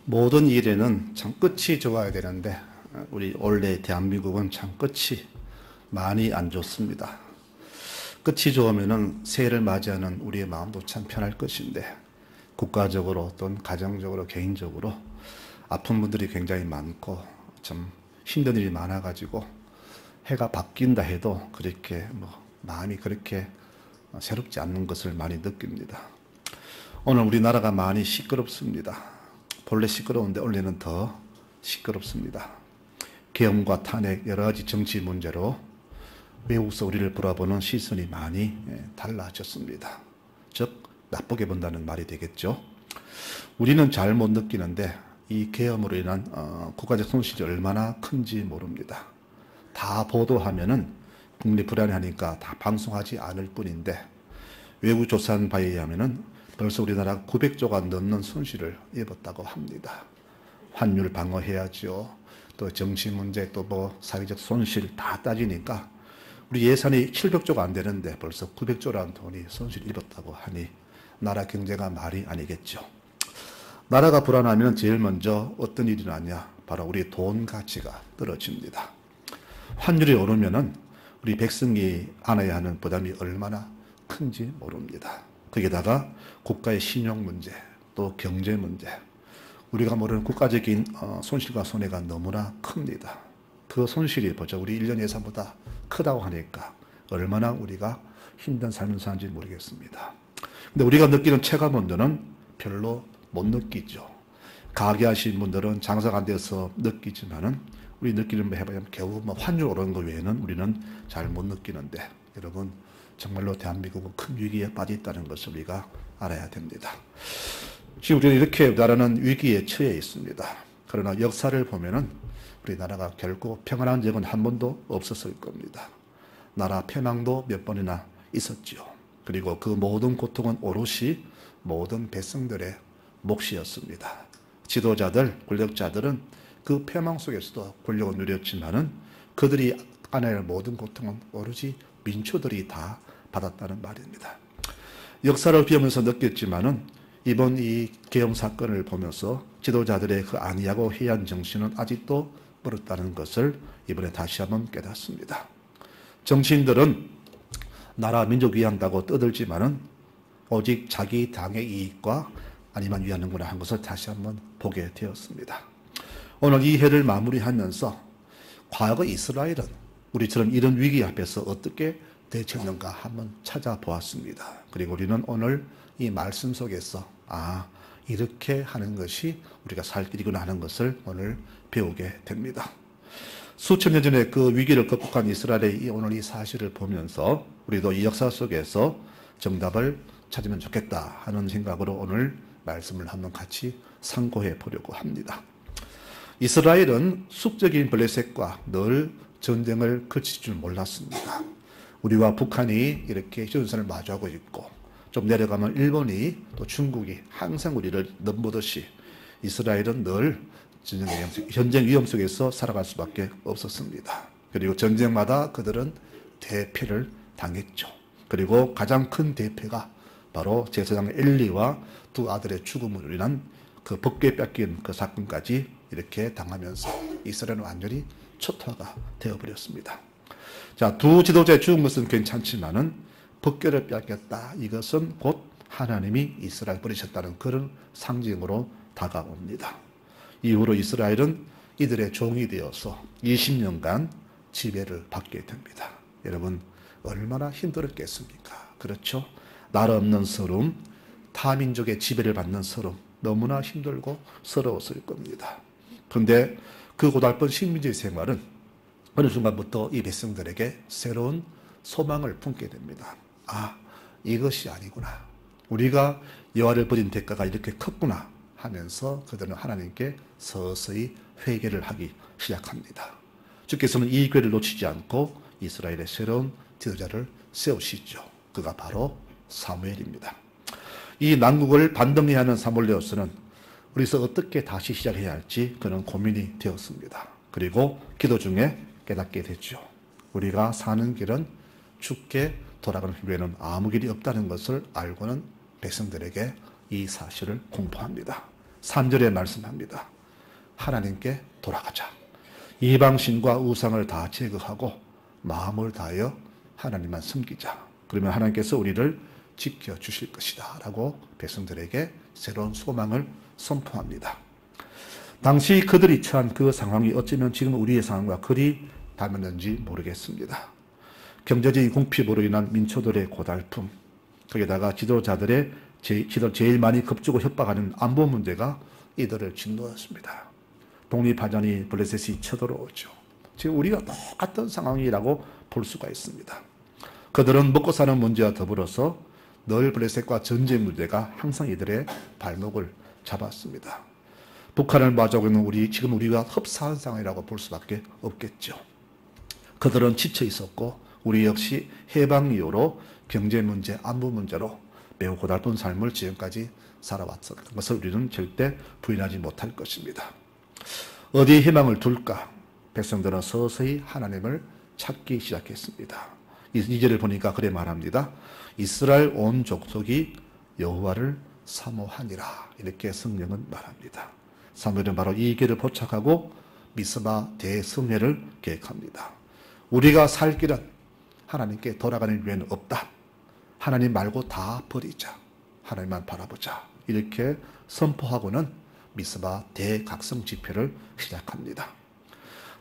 모든 일에는 참 끝이 좋아야 되는데 우리 원래 대한민국은 참 끝이 많이 안 좋습니다. 끝이 좋으면은 새해를 맞이하는 우리의 마음도 참 편할 것인데 국가적으로 또는 가정적으로 개인적으로 아픈 분들이 굉장히 많고 참 힘든 일이 많아가지고 해가 바뀐다 해도 그렇게 마음이 그렇게 새롭지 않는 것을 많이 느낍니다. 오늘 우리나라가 많이 시끄럽습니다. 본래 시끄러운데 원래는 더 시끄럽습니다. 계엄과 탄핵 여러 가지 정치 문제로 외국에서 우리를 바라보는 시선이 많이 달라졌습니다. 즉 나쁘게 본다는 말이 되겠죠. 우리는 잘 못 느끼는데 이 계엄으로 인한 국가적 손실이 얼마나 큰지 모릅니다. 다 보도하면은 국민이 불안해하니까 다 방송하지 않을 뿐인데 외국 조사한 바에 의하면은 벌써 우리나라 900조가 넘는 손실을 입었다고 합니다. 환율 방어해야죠. 또 정치 문제 또 사회적 손실 다 따지니까 우리 예산이 700조가 안 되는데 벌써 900조라는 돈이 손실 입었다고 하니 나라 경제가 말이 아니겠죠. 나라가 불안하면 제일 먼저 어떤 일이 나냐? 바로 우리 돈 가치가 떨어집니다. 환율이 오르면은 우리 백성이 안아야 하는 부담이 얼마나 큰지 모릅니다. 거기다가 국가의 신용 문제, 또 경제 문제, 우리가 모르는 국가적인 손실과 손해가 너무나 큽니다. 그 손실이 우리 1년 예산보다 크다고 하니까 얼마나 우리가 힘든 삶을 사는지 모르겠습니다. 근데 우리가 느끼는 체감 온도는 별로 못 느끼죠. 가게 하신 분들은 장사가 안 돼서 느끼지만은 우리 느끼는 거 해봐야 겨우 환율 오르는 거 외에는 우리는 잘 못 느끼는데 여러분 정말로 대한민국은 큰 위기에 빠져 있다는 것을 우리가 알아야 됩니다. 지금 우리는 이렇게 나라는 위기에 처해 있습니다. 그러나 역사를 보면은 우리나라가 결코 평안한 적은 한 번도 없었을 겁니다. 나라 패망도 몇 번이나 있었죠. 그리고 그 모든 고통은 오롯이 모든 백성들의 몫이었습니다. 지도자들, 권력자들은 그 패망 속에서도 권력을 누렸지만은 그들이 안아야 할 모든 고통은 오로지 민초들이 다 받았다는 말입니다. 역사를 비우면서 느꼈지만은 이번 이 계엄 사건을 보면서 지도자들의 그 안이하고 해안 정신은 아직도 멀었다는 것을 이번에 다시 한번 깨닫습니다. 정치인들은 나라 민족 위한다고 떠들지만은 오직 자기 당의 이익과 아니만 위하는구나 한 것을 다시 한번 보게 되었습니다. 오늘 이 해를 마무리하면서 과거 이스라엘은 우리처럼 이런 위기 앞에서 어떻게 대처했는가 한번 찾아보았습니다. 그리고 우리는 오늘 이 말씀 속에서 이렇게 하는 것이 우리가 살 길이구나 하는 것을 오늘 배우게 됩니다. 수천 년 전에 그 위기를 극복한 이스라엘의 오늘 이 사실을 보면서 우리도 이 역사 속에서 정답을 찾으면 좋겠다 하는 생각으로 오늘 말씀을 한번 같이 상고해 보려고 합니다. 이스라엘은 숙적인 블레셋과 늘 전쟁을 그칠 줄 몰랐습니다. 우리와 북한이 이렇게 휴전선을 마주하고 있고 좀 내려가면 일본이 또 중국이 항상 우리를 넘보듯이 이스라엘은 늘 전쟁 위험 속에서 살아갈 수밖에 없었습니다. 그리고 전쟁마다 그들은 대패를 당했죠. 그리고 가장 큰 대패가 바로 제사장 엘리와 두 아들의 죽음으로 인한 그 법궤 뺏긴 그 사건까지 이렇게 당하면서 이스라엘은 완전히 초토화가 되어버렸습니다. 자, 두 지도자의 죽은 것은 괜찮지만은 법궤를 뺏겼다. 이것은 곧 하나님이 이스라엘 버리셨다는 그런 상징으로 다가옵니다. 이후로 이스라엘은 이들의 종이 되어서 20년간 지배를 받게 됩니다. 여러분 얼마나 힘들었겠습니까? 그렇죠? 나라 없는 서름, 타민족의 지배를 받는 서름 너무나 힘들고 서러웠을 겁니다. 그런데 그 고달픈 식민지 생활은 어느 순간부터 이 백성들에게 새로운 소망을 품게 됩니다. 이것이 아니구나. 우리가 여호와를 버린 대가가 이렇게 컸구나 하면서 그들은 하나님께 서서히 회개를 하기 시작합니다. 주께서는 이 기회를 놓치지 않고 이스라엘의 새로운 지도자를 세우시죠. 그가 바로 사무엘입니다. 이 난국을 반등해야 하는 사물레오스는 우리서 어떻게 다시 시작해야 할지 그런 고민이 되었습니다. 그리고 기도 중에 깨닫게 됐죠. 우리가 사는 길은 주께 돌아가는 후에는 아무 길이 없다는 것을 알고는 백성들에게 이 사실을 공포합니다. 3절에 말씀합니다. 하나님께 돌아가자. 이방신과 우상을 다 제거하고 마음을 다하여 하나님만 섬기자. 그러면 하나님께서 우리를 지켜주실 것이다 라고 백성들에게 새로운 소망을 선포합니다. 당시 그들이 처한 그 상황이 어쩌면 지금 우리의 상황과 그리 닮았는지 모르겠습니다. 경제적인 궁핍으로 인한 민초들의 고달픔, 거기다가 지도자들의 제일 많이 겁주고 협박하는 안보 문제가 이들을 짓누었습니다. 독립하자니 블레셋이 쳐들어오죠. 지금 우리가 똑같은 상황이라고 볼 수가 있습니다. 그들은 먹고 사는 문제와 더불어서 늘 블레셋과 전쟁 문제가 항상 이들의 발목을 잡았습니다. 북한을 마주하고 있는 지금 우리가 흡사한 상황이라고 볼 수밖에 없겠죠. 그들은 지쳐 있었고 우리 역시 해방 이후로 경제 문제, 안보 문제로 매우 고달픈 삶을 지금까지 살아왔던 것을 우리는 절대 부인하지 못할 것입니다. 어디에 희망을 둘까? 백성들은 서서히 하나님을 찾기 시작했습니다. 2절을 보니까 그래 말합니다. 이스라엘 온 족속이 여호와를 사모하니라. 이렇게 성령은 말합니다. 사무엘은 바로 이 길을 포착하고 미스바 대성회를 계획합니다. 우리가 살 길은 하나님께 돌아가는 기회는 없다. 하나님 말고 다 버리자. 하나님만 바라보자. 이렇게 선포하고는 미스바 대각성 집회를 시작합니다.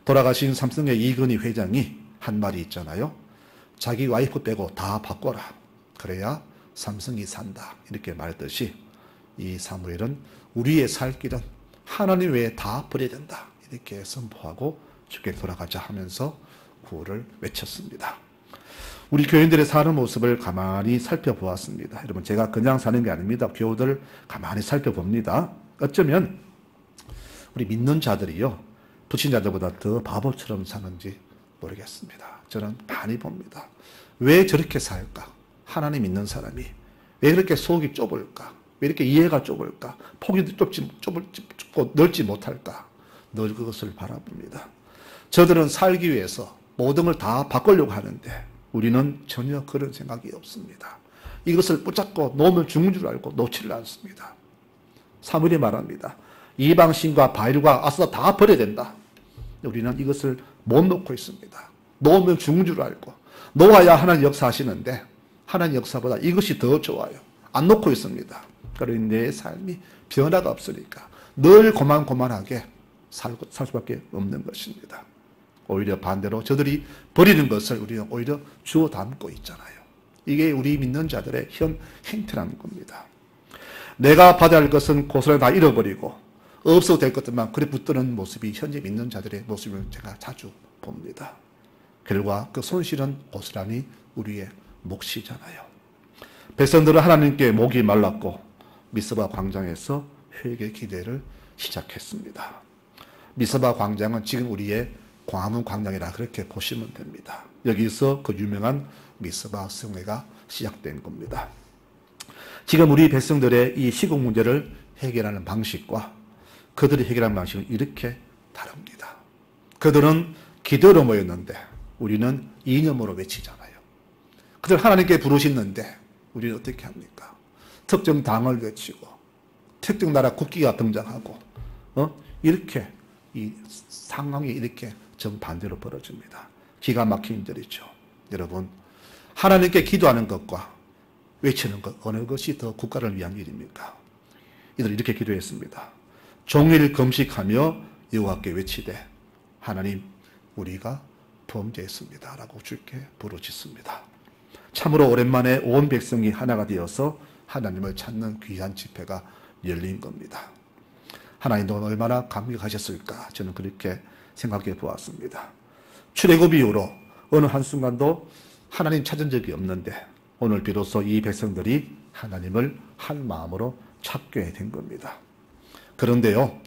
돌아가신 삼성의 이건희 회장이 한 말이 있잖아요. 자기 와이프 빼고 다 바꿔라. 그래야 삼성이 산다. 이렇게 말했듯이 이 사무엘은 우리의 살 길은 하나님 외에 다 버려야 된다. 이렇게 선포하고 주께 돌아가자 하면서 구호를 외쳤습니다. 우리 교인들의 사는 모습을 가만히 살펴보았습니다. 여러분, 제가 그냥 사는 게 아닙니다. 교우들 가만히 살펴봅니다. 어쩌면 우리 믿는 자들이요, 불신자들보다 더 바보처럼 사는지 모르겠습니다. 저는 많이 봅니다. 왜 저렇게 살까? 하나님 믿는 사람이 왜 그렇게 속이 좁을까? 왜 이렇게 이해가 좁을까? 폭이 좁고 넓지 못할까? 늘 그것을 바라봅니다. 저들은 살기 위해서 모든 걸 다 바꾸려고 하는데 우리는 전혀 그런 생각이 없습니다. 이것을 붙잡고 놓으면 죽는 줄 알고 놓지를 않습니다. 사무엘이 말합니다. 이방신과 바알과 아스라 다 버려야 된다. 우리는 이것을 못 놓고 있습니다. 놓으면 죽는 줄 알고 놓아야 하나님 역사하시는데 하나님 역사보다 이것이 더 좋아요. 안 놓고 있습니다. 그러니 내 삶이 변화가 없으니까 늘 고만고만하게 살 수밖에 없는 것입니다. 오히려 반대로 저들이 버리는 것을 우리는 오히려 주워 담고 있잖아요. 이게 우리 믿는 자들의 현 행태라는 겁니다. 내가 받아야 할 것은 고스란히 다 잃어버리고 없어도 될 것들만 그래 붙드는 모습이 현재 믿는 자들의 모습을 제가 자주 봅니다. 결과 그 손실은 고스란히 우리의 몫이잖아요. 백성들은 하나님께 목이 말랐고 미스바 광장에서 회개 기대를 시작했습니다. 미스바 광장은 지금 우리의 광화문 광장이라 그렇게 보시면 됩니다. 여기서 그 유명한 미스바 성회가 시작된 겁니다. 지금 우리 백성들의 이 시국 문제를 해결하는 방식과 그들이 해결하는 방식은 이렇게 다릅니다. 그들은 기도로 모였는데 우리는 이념으로 외치잖아요. 그들 하나님께 부르시는데 우리는 어떻게 합니까? 특정 당을 외치고 특정 나라 국기가 등장하고 이렇게 이 상황이 이렇게 정반대로 벌어집니다. 기가 막힌 일이죠. 여러분, 하나님께 기도하는 것과 외치는 것 어느 것이 더 국가를 위한 일입니까? 이들 이렇게 기도했습니다. 종일 금식하며 여호와께 외치되 하나님 우리가 범죄했습니다 라고 주께 부르짖습니다. 참으로 오랜만에 온 백성이 하나가 되어서 하나님을 찾는 귀한 집회가 열린 겁니다. 하나님도 얼마나 감격하셨을까 저는 그렇게 생각해 보았습니다. 출애굽 이후로 어느 한순간도 하나님 찾은 적이 없는데 오늘 비로소 이 백성들이 하나님을 한 마음으로 찾게 된 겁니다. 그런데요,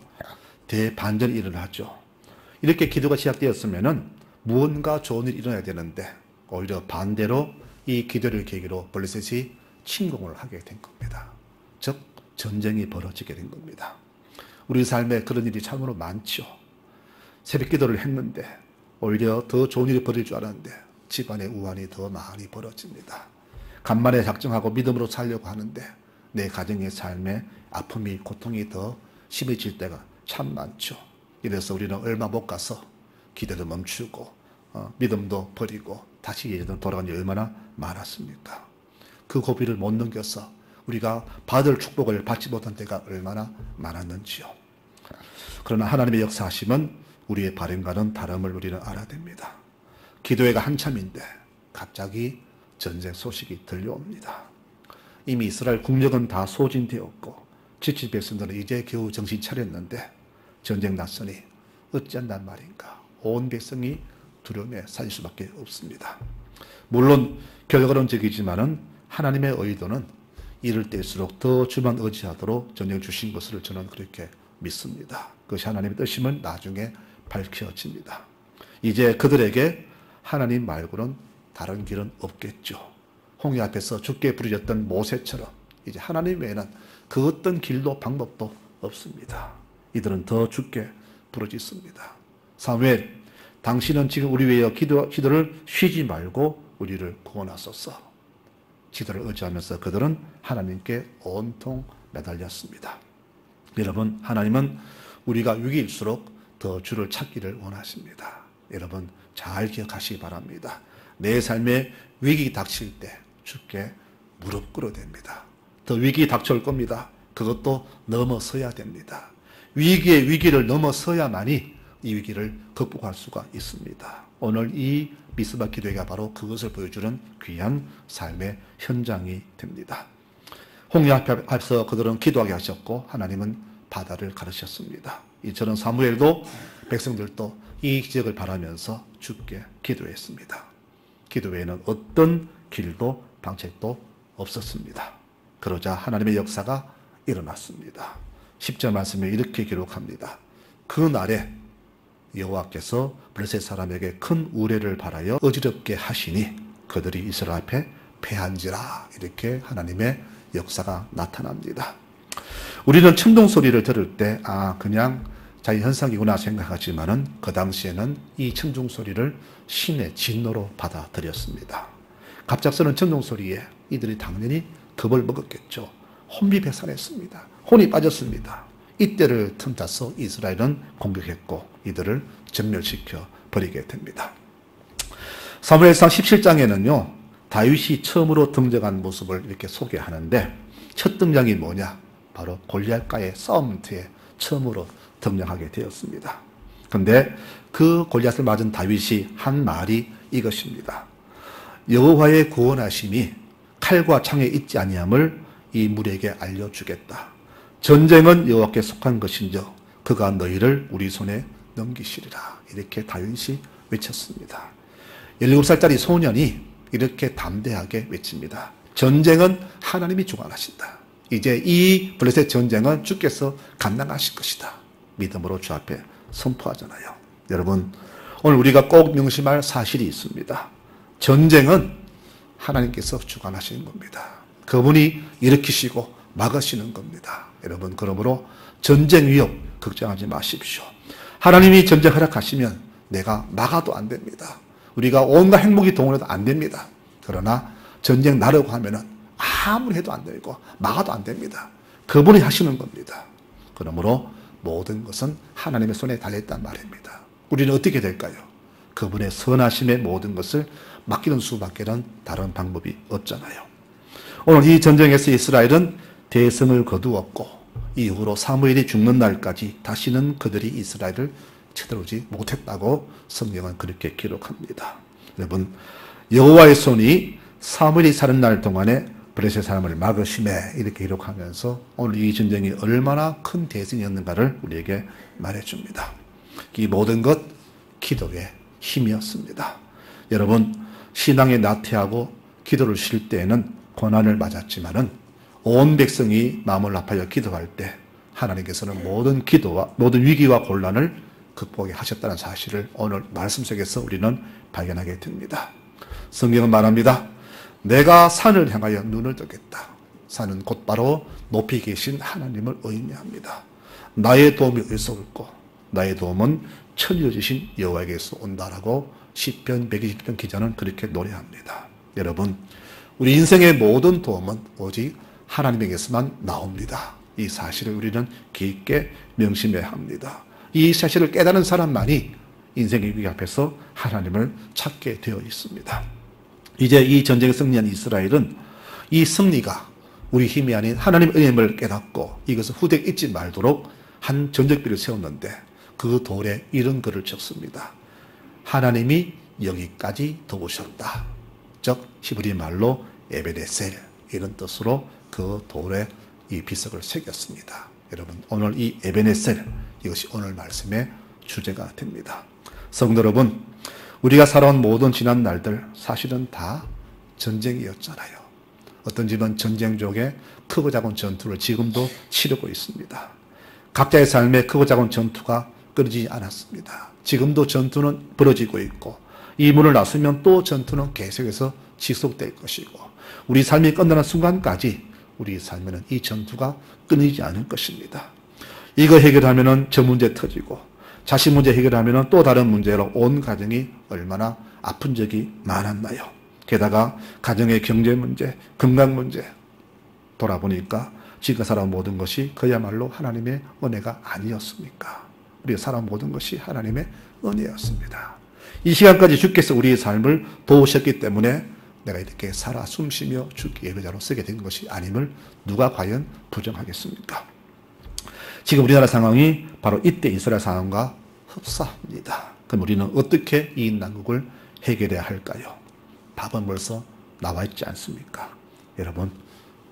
대반전이 일어나죠. 이렇게 기도가 시작되었으면 무언가 좋은 일이 일어나야 되는데 오히려 반대로 이 기도를 계기로 블레셋이 침공을 하게 된 겁니다. 즉 전쟁이 벌어지게 된 겁니다. 우리 삶에 그런 일이 참으로 많죠. 새벽 기도를 했는데 오히려 더 좋은 일이 벌어질 줄 알았는데 집안의 우환이 더 많이 벌어집니다. 간만에 작정하고 믿음으로 살려고 하는데 내 가정의 삶에 아픔이 고통이 더 심해질 때가 참 많죠. 이래서 우리는 얼마 못 가서 기도도 멈추고 믿음도 버리고 다시 예전으로 돌아간 지 얼마나 많았습니까? 그 고비를 못 넘겨서 우리가 받을 축복을 받지 못한 때가 얼마나 많았는지요. 그러나 하나님의 역사하심은 우리의 발행과는 다름을 우리는 알아야 됩니다. 기도회가 한참인데 갑자기 전쟁 소식이 들려옵니다. 이미 이스라엘 국력은 다 소진되었고 지친 백성들은 이제 겨우 정신 차렸는데 전쟁 났으니 어찌한단 말인가. 온 백성이 두려움에 사질 수밖에 없습니다. 물론 결과는 적이지만은 하나님의 의도는 이를 때일수록 더 주만 의지하도록 전쟁 주신 것을 저는 그렇게 믿습니다. 그것이 하나님의 뜻임은 나중에 밝혀집니다. 이제 그들에게 하나님 말고는 다른 길은 없겠죠. 홍해 앞에서 죽게 부르짖던 모세처럼 이제 하나님 외에는 그 어떤 길도 방법도 없습니다. 이들은 더 죽게 부르짖습니다. 사무엘, 당신은 지금 우리 위하여 기도를 쉬지 말고 우리를 구원하소서. 기도를 의지하면서 그들은 하나님께 온통 매달렸습니다. 여러분, 하나님은 우리가 위기일수록 더 주를 찾기를 원하십니다. 여러분 잘 기억하시기 바랍니다. 내 삶에 위기 닥칠 때 주께 무릎 꿇어야 됩니다. 더 위기 닥쳐올 겁니다. 그것도 넘어서야 됩니다. 위기의 위기를 넘어서야만이 이 위기를 극복할 수가 있습니다. 오늘 이 미스바 기도회가 바로 그것을 보여주는 귀한 삶의 현장이 됩니다. 홍해 앞에서 그들은 기도하게 하셨고 하나님은 바다를 가르셨습니다. 이처럼 사무엘도 백성들도 이 기적을 바라면서 주께 기도했습니다. 기도 외에는 어떤 길도 방책도 없었습니다. 그러자 하나님의 역사가 일어났습니다. 10절 말씀에 이렇게 기록합니다. 그 날에 여호와께서 블레셋 사람에게 큰 우레를 바라여 어지럽게 하시니 그들이 이스라엘 앞에 패한지라. 이렇게 하나님의 역사가 나타납니다. 우리는 천둥 소리를 들을 때 그냥 자연 현상이구나 생각하지만은 그 당시에는 이 천둥 소리를 신의 진노로 받아들였습니다. 갑작스러운 천둥 소리에 이들이 당연히 겁을 먹었겠죠. 혼비백산했습니다. 혼이 빠졌습니다. 이때를 틈타서 이스라엘은 공격했고 이들을 전멸시켜 버리게 됩니다. 사무엘상 17장에는요 다윗이 처음으로 등장한 모습을 이렇게 소개하는데 첫 등장이 뭐냐? 바로 골리앗과의 싸움터에 처음으로 등장하게 되었습니다. 그런데 그 골리앗을 맞은 다윗이 한 말이 이것입니다. 여호와의 구원하심이 칼과 창에 있지 아니함을 이 무리에게 알려주겠다. 전쟁은 여호와께 속한 것인저 그가 너희를 우리 손에 넘기시리라. 이렇게 다윗이 외쳤습니다. 17살짜리 소년이 이렇게 담대하게 외칩니다. 전쟁은 하나님이 주관하신다. 이제 이 블레셋 전쟁은 주께서 감당하실 것이다. 믿음으로 주 앞에 선포하잖아요. 여러분 오늘 우리가 꼭 명심할 사실이 있습니다. 전쟁은 하나님께서 주관하시는 겁니다. 그분이 일으키시고 막으시는 겁니다. 여러분 그러므로 전쟁 위협 걱정하지 마십시오. 하나님이 전쟁 허락하시면 내가 막아도 안 됩니다. 우리가 온갖 행복이 동원해도 안 됩니다. 그러나 전쟁 나려고 하면은 아무리 해도 안 되고 막아도 안 됩니다. 그분이 하시는 겁니다. 그러므로 모든 것은 하나님의 손에 달려있단 말입니다. 우리는 어떻게 될까요? 그분의 선하심의 모든 것을 맡기는 수밖에는 다른 방법이 없잖아요. 오늘 이 전쟁에서 이스라엘은 대성을 거두었고 이후로 사무엘이 죽는 날까지 다시는 그들이 이스라엘을 쳐들어오지 못했다고 성경은 그렇게 기록합니다. 여러분 여호와의 손이 사무엘이 사는 날 동안에 블레셋 사람을 막으심에 이렇게 기록하면서 오늘 이 전쟁이 얼마나 큰 대승이었는가를 우리에게 말해줍니다. 이 모든 것 기도의 힘이었습니다. 여러분 신앙에 나태하고 기도를 쉴 때에는 고난을 맞았지만은 온 백성이 마음을 합하여 기도할 때 하나님께서는 모든 기도와 모든 위기와 곤란을 극복하게 하셨다는 사실을 오늘 말씀 속에서 우리는 발견하게 됩니다. 성경은 말합니다. 내가 산을 향하여 눈을 뜨겠다. 산은 곧바로 높이 계신 하나님을 의미합니다. 나의 도움이 어디서 올고 나의 도움은 천지주신 여호와에게서 온다라고 시편 120편 기자는 그렇게 노래합니다. 여러분 우리 인생의 모든 도움은 오직 하나님에게서만 나옵니다. 이 사실을 우리는 깊게 명심해야 합니다. 이 사실을 깨달은 사람만이 인생의 위기 앞에서 하나님을 찾게 되어 있습니다. 이제 이 전쟁에 승리한 이스라엘은 이 승리가 우리 힘이 아닌 하나님의 은혜임을 깨닫고 이것을 후대에 잊지 말도록 한 전적비를 세웠는데 그 돌에 이런 글을 적습니다. 하나님이 여기까지 도우셨다. 즉 히브리 말로 에베네셀 이런 뜻으로 그 돌에 이 비석을 새겼습니다. 여러분 오늘 이 에베네셀 이것이 오늘 말씀의 주제가 됩니다. 성도 여러분, 우리가 살아온 모든 지난 날들 사실은 다 전쟁이었잖아요. 어떤 집은 전쟁 중에 크고 작은 전투를 지금도 치르고 있습니다. 각자의 삶에 크고 작은 전투가 끊이지 않았습니다. 지금도 전투는 벌어지고 있고 이 문을 나서면 또 전투는 계속해서 지속될 것이고 우리 삶이 끝나는 순간까지 우리 삶에는 이 전투가 끊이지 않을 것입니다. 이거 해결하면 저 문제 터지고 자식 문제 해결하면 또 다른 문제로 온 가정이 얼마나 아픈 적이 많았나요? 게다가 가정의 경제 문제, 건강 문제 돌아보니까 지금까지 살아온 모든 것이 그야말로 하나님의 은혜가 아니었습니까? 우리가 살아온 모든 것이 하나님의 은혜였습니다. 이 시간까지 주께서 우리의 삶을 도우셨기 때문에 내가 이렇게 살아 숨쉬며 주께 예배자로 쓰게 된 것이 아님을 누가 과연 부정하겠습니까? 지금 우리나라 상황이 바로 이때 이스라엘 상황과 흡사합니다. 그럼 우리는 어떻게 이 난국을 해결해야 할까요? 답은 벌써 나와 있지 않습니까? 여러분,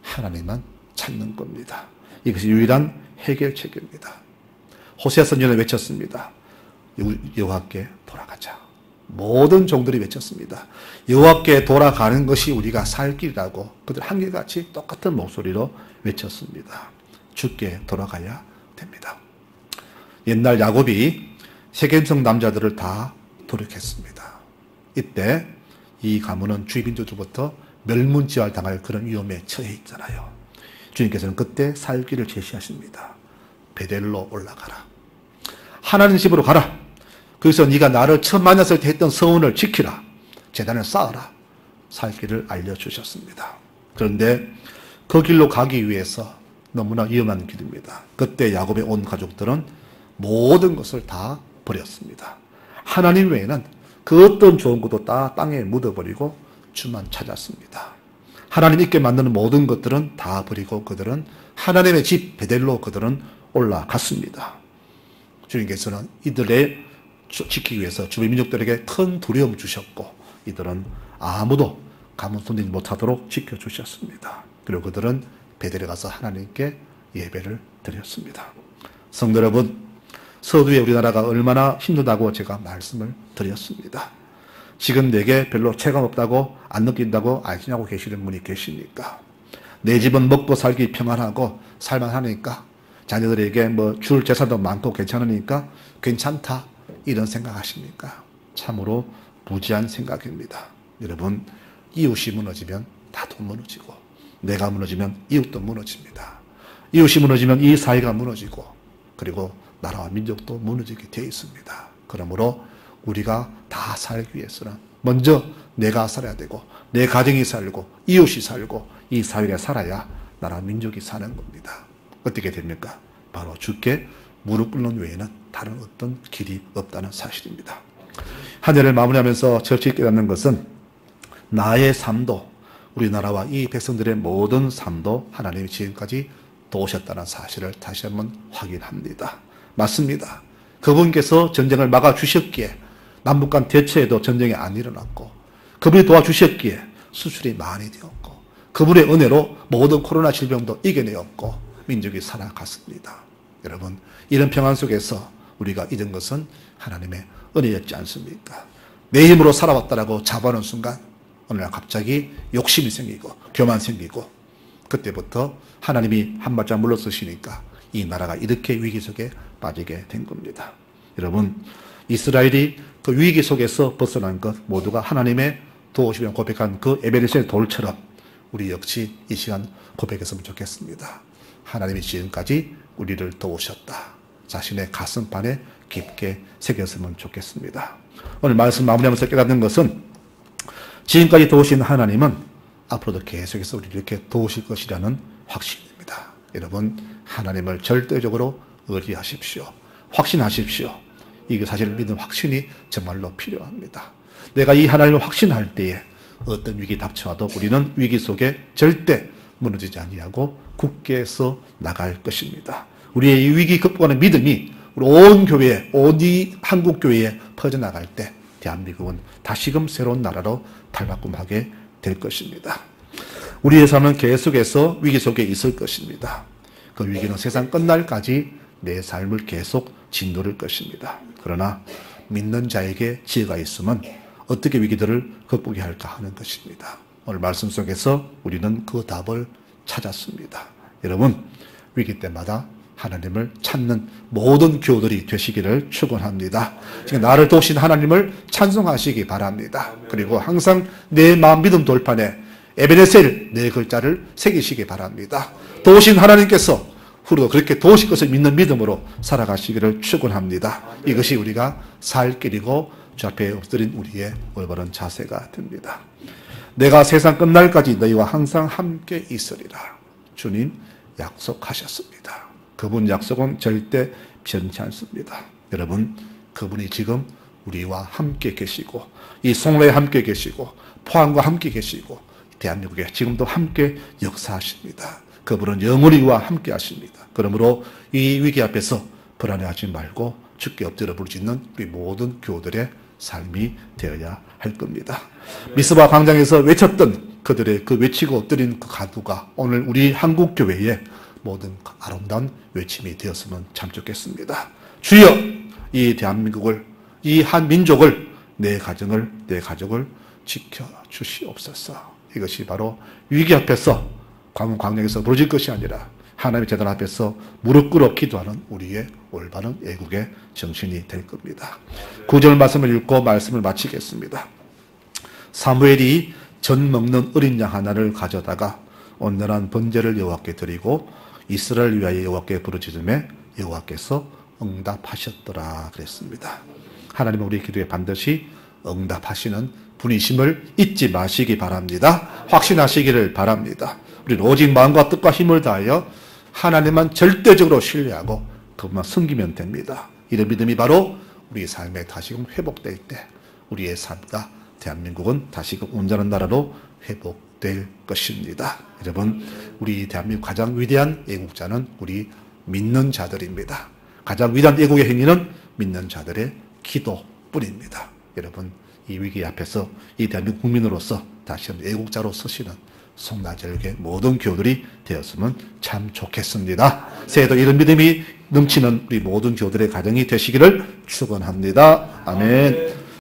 하나님만 찾는 겁니다. 이것이 유일한 해결책입니다. 호세아 선지자는 외쳤습니다. 여호와께 돌아가자. 모든 종들이 외쳤습니다. 여호와께 돌아가는 것이 우리가 살 길이라고 그들 한결같이 똑같은 목소리로 외쳤습니다. 주께 돌아가야 됩니다. 옛날 야곱이 세겜성 남자들을 다 돌이켰습니다. 이때 이 가문은 주민들로부터 멸문지화를 당할 그런 위험에 처해 있잖아요. 주님께서는 그때 살 길을 제시하십니다. 베델로 올라가라. 하나님 집으로 가라. 거기서 네가 나를 처음 만났을 때 했던 서원을 지키라. 제단을 쌓아라. 살 길을 알려주셨습니다. 그런데 그 길로 가기 위해서 너무나 위험한 길입니다. 그때 야곱의 온 가족들은 모든 것을 다 버렸습니다. 하나님 외에는 그 어떤 좋은 것도 다 땅에 묻어버리고 주만 찾았습니다. 하나님 있게 만드는 모든 것들은 다 버리고 그들은 하나님의 집 베델로 그들은 올라갔습니다. 주님께서는 이들의 지키기 위해서 주변 민족들에게 큰 두려움 주셨고 이들은 아무도 가문 손대지 못하도록 지켜주셨습니다. 그리고 그들은 베델에 가서 하나님께 예배를 드렸습니다. 성도 여러분, 서두에 우리나라가 얼마나 힘들다고 제가 말씀을 드렸습니다. 지금 내게 별로 체감 없다고 안 느낀다고 안심하고 계시는 분이 계십니까? 내 집은 먹고 살기 평안하고 살만하니까 자녀들에게 뭐 줄 재산도 많고 괜찮으니까 괜찮다 이런 생각하십니까? 참으로 무지한 생각입니다. 여러분, 이웃이 무너지면 나도 무너지고 내가 무너지면 이웃도 무너집니다. 이웃이 무너지면 이 사회가 무너지고 그리고 나라와 민족도 무너지게 되어 있습니다. 그러므로 우리가 다 살기 위해서는 먼저 내가 살아야 되고 내 가정이 살고 이웃이 살고 이 사회가 살아야 나라 민족이 사는 겁니다. 어떻게 됩니까? 바로 주께 무릎 꿇는 외에는 다른 어떤 길이 없다는 사실입니다. 한 해를 마무리하면서 절실히 깨닫는 것은 나의 삶도 우리나라와 이 백성들의 모든 삶도 하나님이 지금까지 도우셨다는 사실을 다시 한번 확인합니다. 맞습니다. 그분께서 전쟁을 막아주셨기에 남북 간 대처에도 전쟁이 안 일어났고 그분이 도와주셨기에 수출이 많이 되었고 그분의 은혜로 모든 코로나 질병도 이겨내었고 민족이 살아갔습니다. 여러분, 이런 평안 속에서 우리가 잊은 것은 하나님의 은혜였지 않습니까? 내 힘으로 살아왔다라고 자부하는 순간 어느 날 갑자기 욕심이 생기고 교만 생기고 그때부터 하나님이 한 발짝 물러서시니까 이 나라가 이렇게 위기 속에 빠지게 된 겁니다. 여러분, 이스라엘이 그 위기 속에서 벗어난 것 모두가 하나님의 도우심을 고백한 그 에베네셀 돌처럼 우리 역시 이 시간 고백했으면 좋겠습니다. 하나님이 지금까지 우리를 도우셨다. 자신의 가슴판에 깊게 새겼으면 좋겠습니다. 오늘 말씀 마무리하면서 깨닫는 것은 지금까지 도우신 하나님은 앞으로도 계속해서 우리를 이렇게 도우실 것이라는 확신입니다. 여러분, 하나님을 절대적으로 의지하십시오. 확신하십시오. 이게 사실 믿음 확신이 정말로 필요합니다. 내가 이 하나님을 확신할 때에 어떤 위기 닥쳐와도 우리는 위기 속에 절대 무너지지 아니하고 굳게 서 나갈 것입니다. 우리의 이 위기 극복하는 믿음이 우리 온 교회에, 온 이 한국 교회에 퍼져나갈 때 대한민국은 다시금 새로운 나라로 탈바꿈하게 될 것입니다. 우리의 삶은 계속해서 위기 속에 있을 것입니다. 그 위기는 세상 끝날까지 내 삶을 계속 짓누를 것입니다. 그러나 믿는 자에게 지혜가 있으면 어떻게 위기들을 극복해야 할까 하는 것입니다. 오늘 말씀 속에서 우리는 그 답을 찾았습니다. 여러분, 위기 때마다 하나님을 찾는 모든 교우들이 되시기를 축원합니다. 지금 나를 도우신 하나님을 찬송하시기 바랍니다. 그리고 항상 내 마음 믿음 돌판에 에베네셀 네 글자를 새기시기 바랍니다. 도우신 하나님께서 후로도 그렇게 도우실 것을 믿는 믿음으로 살아가시기를 축원합니다. 이것이 우리가 살 길이고 주 앞에 엎드린 우리의 올바른 자세가 됩니다. 내가 세상 끝날까지 너희와 항상 함께 있으리라. 주님 약속하셨습니다. 그분 약속은 절대 변치 않습니다. 여러분, 그분이 지금 우리와 함께 계시고 이 송로에 함께 계시고 포항과 함께 계시고 대한민국에 지금도 함께 역사하십니다. 그분은 영원히 우리와 함께 하십니다. 그러므로 이 위기 앞에서 불안해하지 말고 주께 엎드려 부르짖는 우리 모든 교우들의 삶이 되어야 할 겁니다. 미스바 광장에서 외쳤던 그들의 그 외치고 엎드린 그 가두가 오늘 우리 한국교회의 모든 아름다운 외침이 되었으면 참 좋겠습니다. 주여, 이 대한민국을, 이 한민족을, 내 가족을 지켜주시옵소서. 이것이 바로 위기 앞에서 광장에서 부르질 것이 아니라 하나님의 재단 앞에서 무릎 꿇어 기도하는 우리의 올바른 애국의 정신이 될 겁니다. 9절 말씀을 읽고 말씀을 마치겠습니다. 사무엘이 전 먹는 어린 양 하나를 가져다가 온전한 번제를 여호와께 드리고 이스라엘 위하여 여호와께 부르짖음에 여호와께서 응답하셨더라 그랬습니다. 하나님은 우리 기도에 반드시 응답하시는 분이심을 잊지 마시기 바랍니다. 확신하시기를 바랍니다. 우리는 오직 마음과 뜻과 힘을 다하여 하나님만 절대적으로 신뢰하고 그분만 섬기면 됩니다. 이런 믿음이 바로 우리 삶에 다시금 회복될 때 우리의 삶과 대한민국은 다시금 온전한 나라로 회복될 것입니다. 여러분, 우리 대한민국 가장 위대한 애국자는 우리 믿는 자들입니다. 가장 위대한 애국의 행위는 믿는 자들의 기도뿐입니다. 여러분, 이 위기 앞에서 이 대한민국 국민으로서 다시 한번 애국자로 서시는 송나절개 모든 교우들이 되었으면 참 좋겠습니다. 새해도 이런 믿음이 넘치는 우리 모든 교우들의 가정이 되시기를 축원합니다. 아멘.